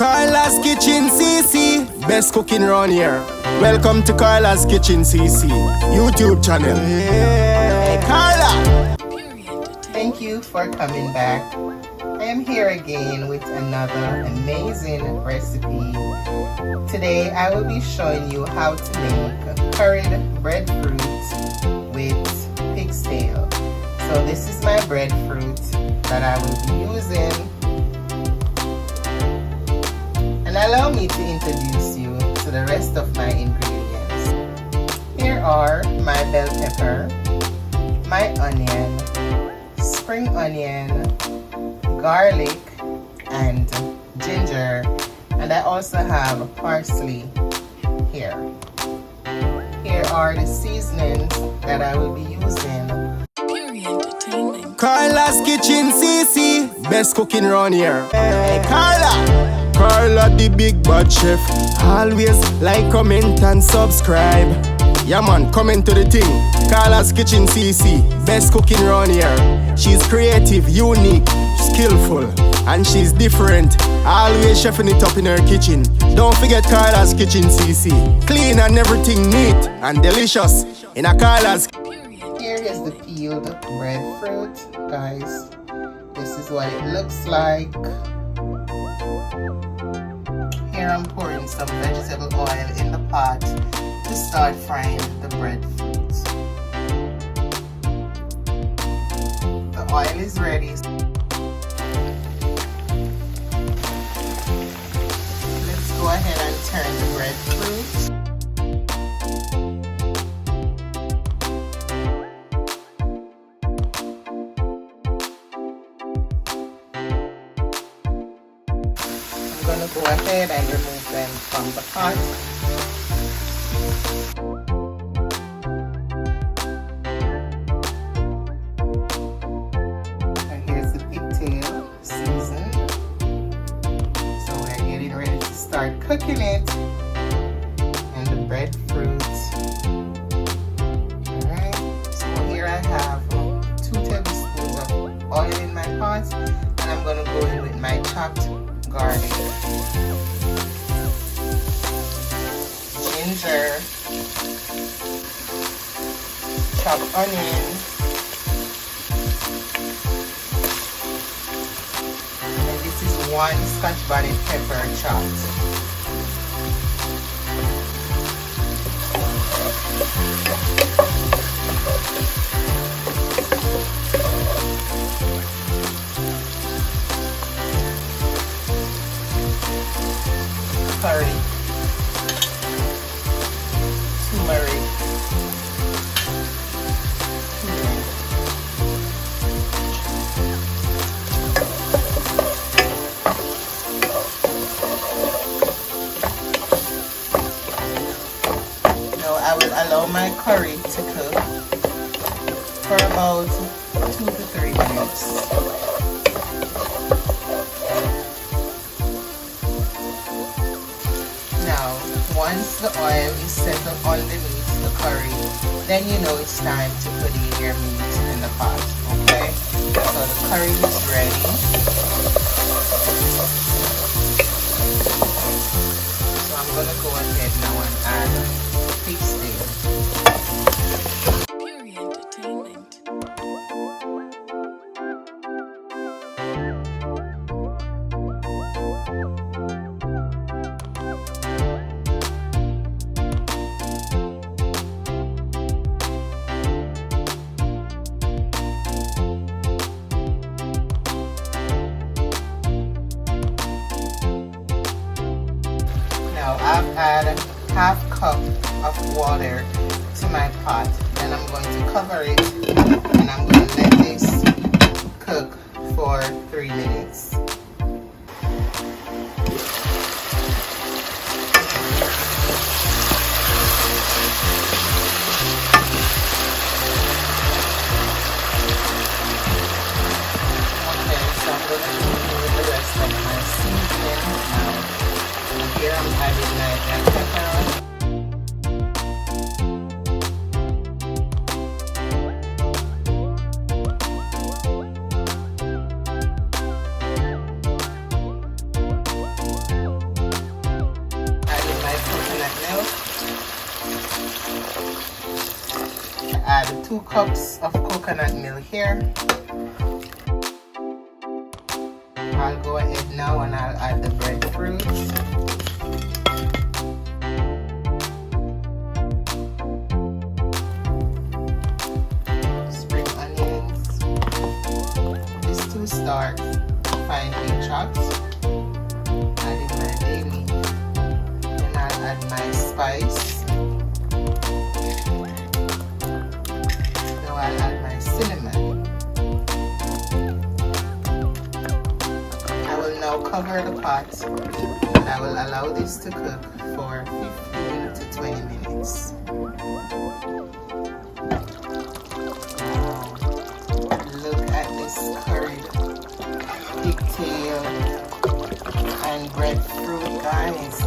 Carla's Kitchen CC, best cooking around here. Welcome to Carla's Kitchen CC YouTube channel. Hey, Carla! Thank you for coming back. I am here again with another amazing recipe. Today I will be showing you how to make curried breadfruit with pigstail. So this is my breadfruit that I will be using. And allow me to introduce you to the rest of my ingredients. Here are my bell pepper, my onion, spring onion, garlic, and ginger, and I also have parsley here. Here are the seasonings that I will be using. Carla's Kitchen CC, best cooking around here. Hey, Carla! Carla the big bad chef. Always like, comment and subscribe. Yeah man, comment to the thing. Carla's Kitchen CC, best cooking around here. She's creative, unique, skillful, and she's different. Always chefing it up in her kitchen. Don't forget Carla's Kitchen CC. Clean and everything neat and delicious in a Carla's. Here is the peeled breadfruit, guys. This is what it looks like. Here I'm pouring some vegetable oil in the pot to start frying the breadfruit. The oil is ready. Let's go ahead and turn the breadfruit. I'm going to go ahead and remove them from the pot. And here's the pigtail seasoned. So we're getting ready to start cooking it. And the breadfruit. Alright, so here I have 2 tablespoons of oil in my pot. And I'm going to go in with my chopped garlic, ginger, chopped onion, and this is 1 Scotch bonnet pepper chopped. Curry, Simmering, now I will allow my curry to cook for about 2 to 3 minutes. Once the oil is settled underneath the curry, then you know it's time to put in your meat in the pot, okay? So the curry is ready. So I'm going to go ahead now and add pigstail. Now I've added ½ cup of water to my pot. Then I'm going to cover it and I'm going to let this cook for 3 minutes. Okay, so I'm going to do the rest of my seasoning now. Here I'm adding my black pepper. the 2 cups of coconut milk here. I'll go ahead now and I'll add the breadfruit. Spring onions. These 2 star finely chopped. Adding my bay leaf. Then I'll add my spice. Now I'll add my cinnamon. Now cover the pot and I will allow this to cook for 15 to 20 minutes. Wow. Look at this curried pigtail and breadfruit, guys.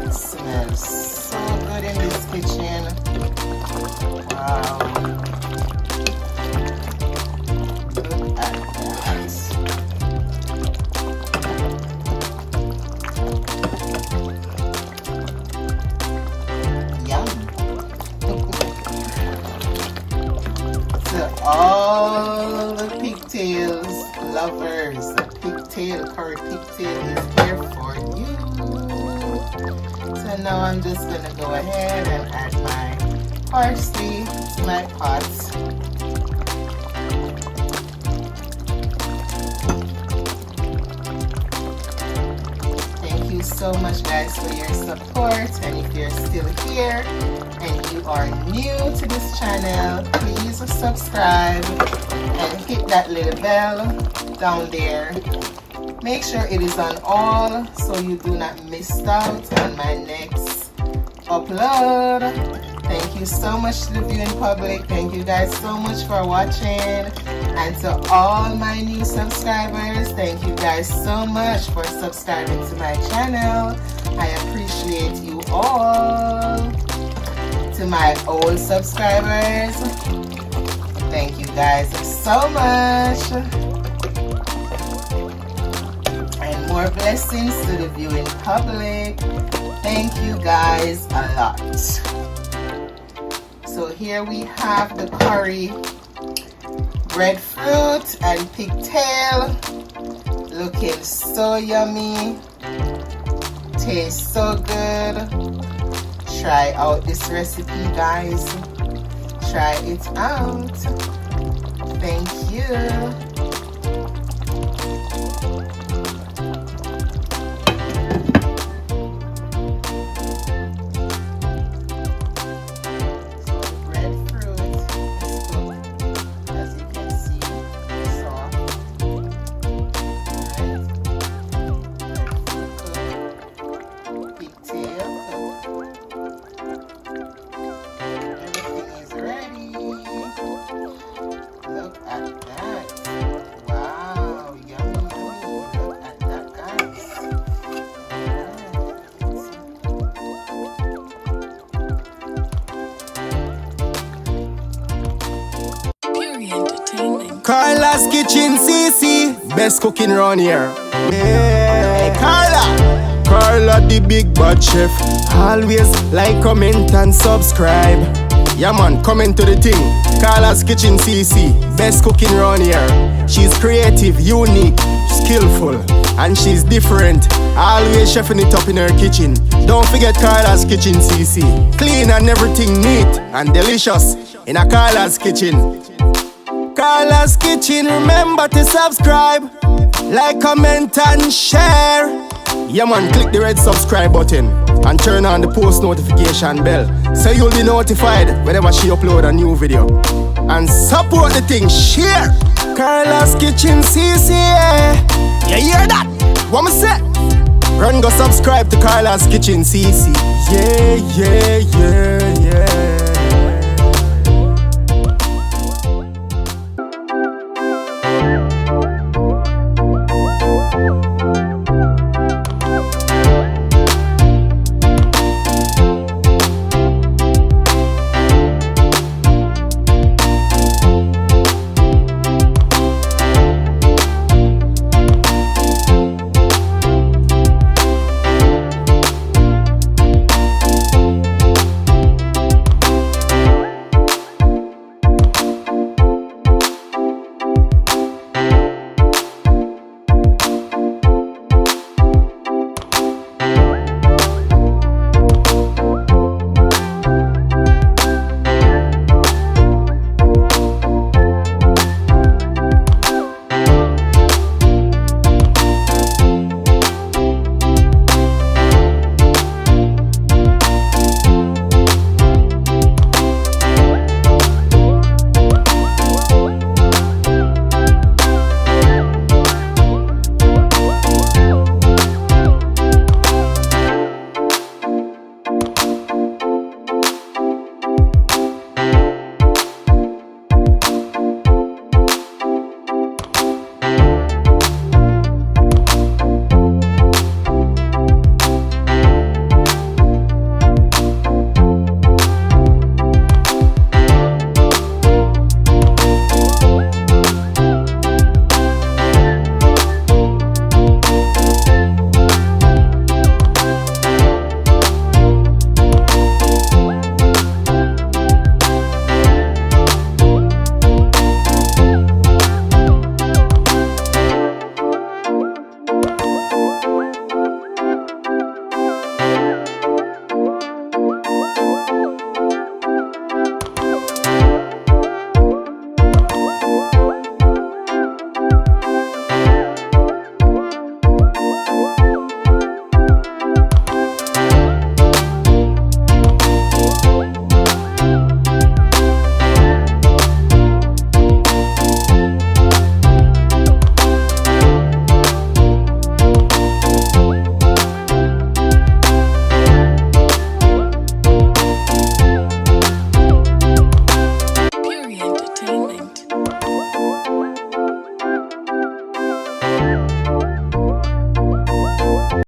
It smells so good in this kitchen. Wow. Look at that. All the pigtails lovers, the curry pigtail is here for you. So now I'm just gonna go ahead and add my parsley to my pot. Thank you so much, guys, for your support. And if you're still here and you are new to this channel, please subscribe and hit that little bell down there. Make sure it is on all so you do not miss out on my next upload. Thank you so much to the viewing public. Thank you guys so much for watching. And to all my new subscribers, thank you guys so much for subscribing to my channel. I appreciate you all. To my old subscribers, thank you guys so much. And more blessings to the viewing public. Thank you guys a lot. So here we have the curry breadfruit and pigtail. Looking so yummy. Tastes so good. Try out this recipe, guys. Try it out. Thank you. Carla's Kitchen CC, best cooking around here. Hey, Carla the big bad chef. Always like, comment and subscribe. Yeah man, comment to the thing. Carla's Kitchen CC, best cooking around here. She's creative, unique, skillful, and she's different. Always chefing it up in her kitchen. Don't forget Carla's Kitchen CC. Clean and everything neat and delicious in a Carla's Kitchen. Carla's Kitchen, remember to subscribe, like, comment and share. Yeah man, click the red subscribe button and turn on the post notification bell so you'll be notified whenever she upload a new video. And support the thing, share. Carla's Kitchen CC, yeah. You hear that? What me say? Run go subscribe to Carla's Kitchen CC. Yeah, yeah, yeah, yeah.